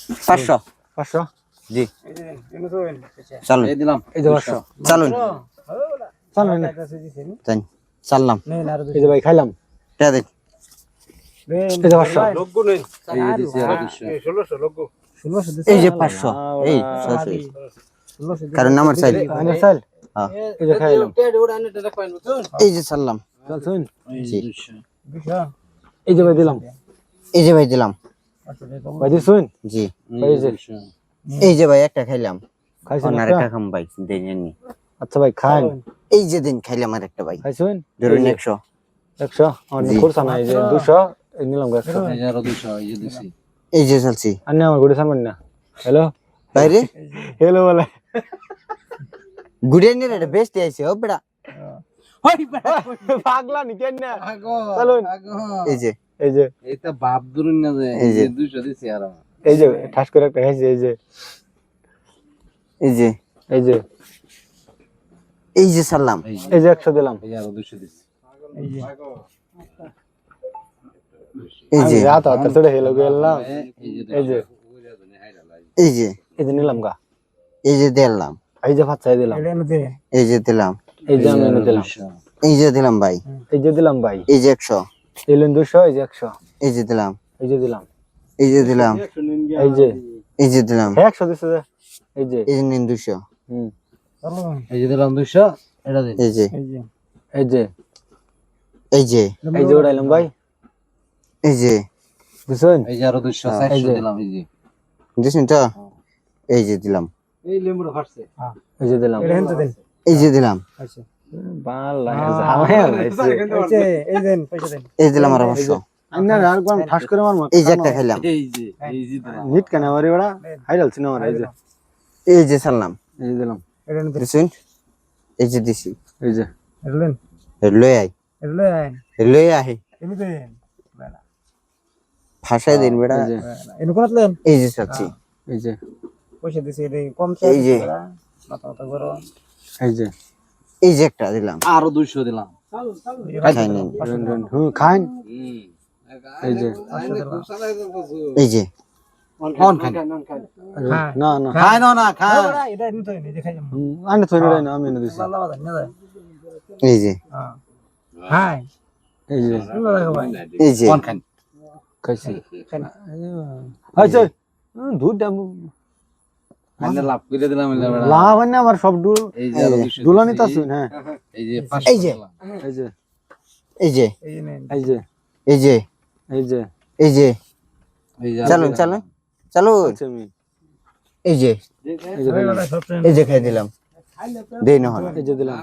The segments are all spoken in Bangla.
500 500 জি চলুন এই দিলাম এই যে 500 চলুন চলুন না তাই চাললাম এই যে ভাই খাইলাম টাকা দেন এই যে 500 লোগো নেই এই যে দিছি আর 200 1600 লোগো এই যে 500 এই 600 কারণ নাম্বার চাই আনে চাল হ্যাঁ এই যে খাইলাম এই যে চাললাম চল শুন জি এই যে ভাই দিলাম এই যে ভাই দিলাম ভাই দিছুন জি এই যে এই যে ভাই একটা খাইলাম খাইছেন আর একটা একটা খাম ভাই দেন নি আচ্ছা ভাই খান এই যে দিন খাইলাম আর একটা ভাই খাইছুন ধরুন 100 100 আর কোরসা না এই যে 200 এই নিলাম 100 এই যে আর 200 এই যে দিছি এই যে চলছি আন্নে আমার গুড়ি সামান না হ্যালো বাইরে হ্যালো বলে গুড়ে নিয়ে রে বেস্ট আইছে ও বেটা পাগলা নি কেন না চলুন এই যে এইটা বাপ ধরুন না যে এই যে 200 দিছি আর এই যে ঠাস করে একটা খাইছে এই যে এই যে এই যে এই যে সালাম এই যে 100 দিলাম এই আর 200 দিছি এই যে রাত হাতে চড়ে হেলো গেলাম এই যে এই যে এই যে নিলাম গা এই যে দিলাম এই যে ভাত চাই দিলাম এই যে দিলাম এই যে আমি এনে দিলাম এই যে দিলাম ভাই এই যে দিলাম ভাই এই যে 100 এলেন 200 এই যে 100 এই যে দিলাম এই যে দিলাম এই যে দিলাম এই যে এই যে দিলাম 100 দিছে যে এই যে এই যে নিন 200 এই যে দিলাম 200 এটা দিন এই যে এই যে এই যে এই যে উড়াইলাম ভাই এই যে বুঝছেন এই যে আর 200 400 দিলাম এই যে দিছেন তো এই যে দিলাম এই লেম্বুটা ফাটছে এই যে দিলাম এই যে দিলাম বাল লাগে ঝামেলা হইছে এই দিলাম আর 500 আন্না আর কোন ঠাস করে মারমু এই যে একটা খাইলাম এই যে দিলাম নিট কেন মারি বড়া হাইরালছি না আমার এই যে এই যে সালাম এই যে দিলাম দিছেন এই যে দিছি এই যে লই আই লই আই ভাষায় দিন বেটা এই যে চাচ্ছি এই যে এই যে এই যে এই যে একটা দিলাম আর 200 দিলাম খাই নিন খান এই যে এই যে কোন খান না না খাই না খাই আনে থই না আমি এনে দিছি এই যে এই যে এই যে কোন খান খাইছি আচ্ছা দুধ দাম মানে লাভ করে দিলাম এলা বড় লাভ না আমার সব দুল এই যে আর 200 দুলানি তো আছুন হ্যাঁ এই যে এই যে এই যে এই যে এই যে এই যে এই যে এই যে এই যে চলুন চলুন চলুন আমি এই যে এই যে দিলাম এই যে খাই দিলাম দেই না হল এই যে দিলাম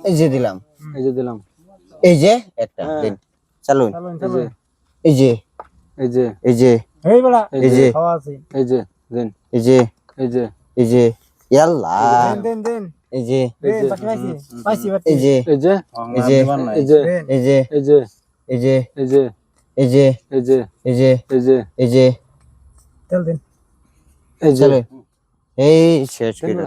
এই যে দিলাম এই যে দিলাম এই যে একটা দিন চলুন এই যে এই যে এই যে এই যে এই যে এই যে দেন এই যে এই যে এই যে ইয়াল্লা এই যে এই যে এই যে এই যে এই যে এই যে এই যে এই যে এই যে এই যে এই যে এই যে এই যে এই যে এই যে এই শেষ করে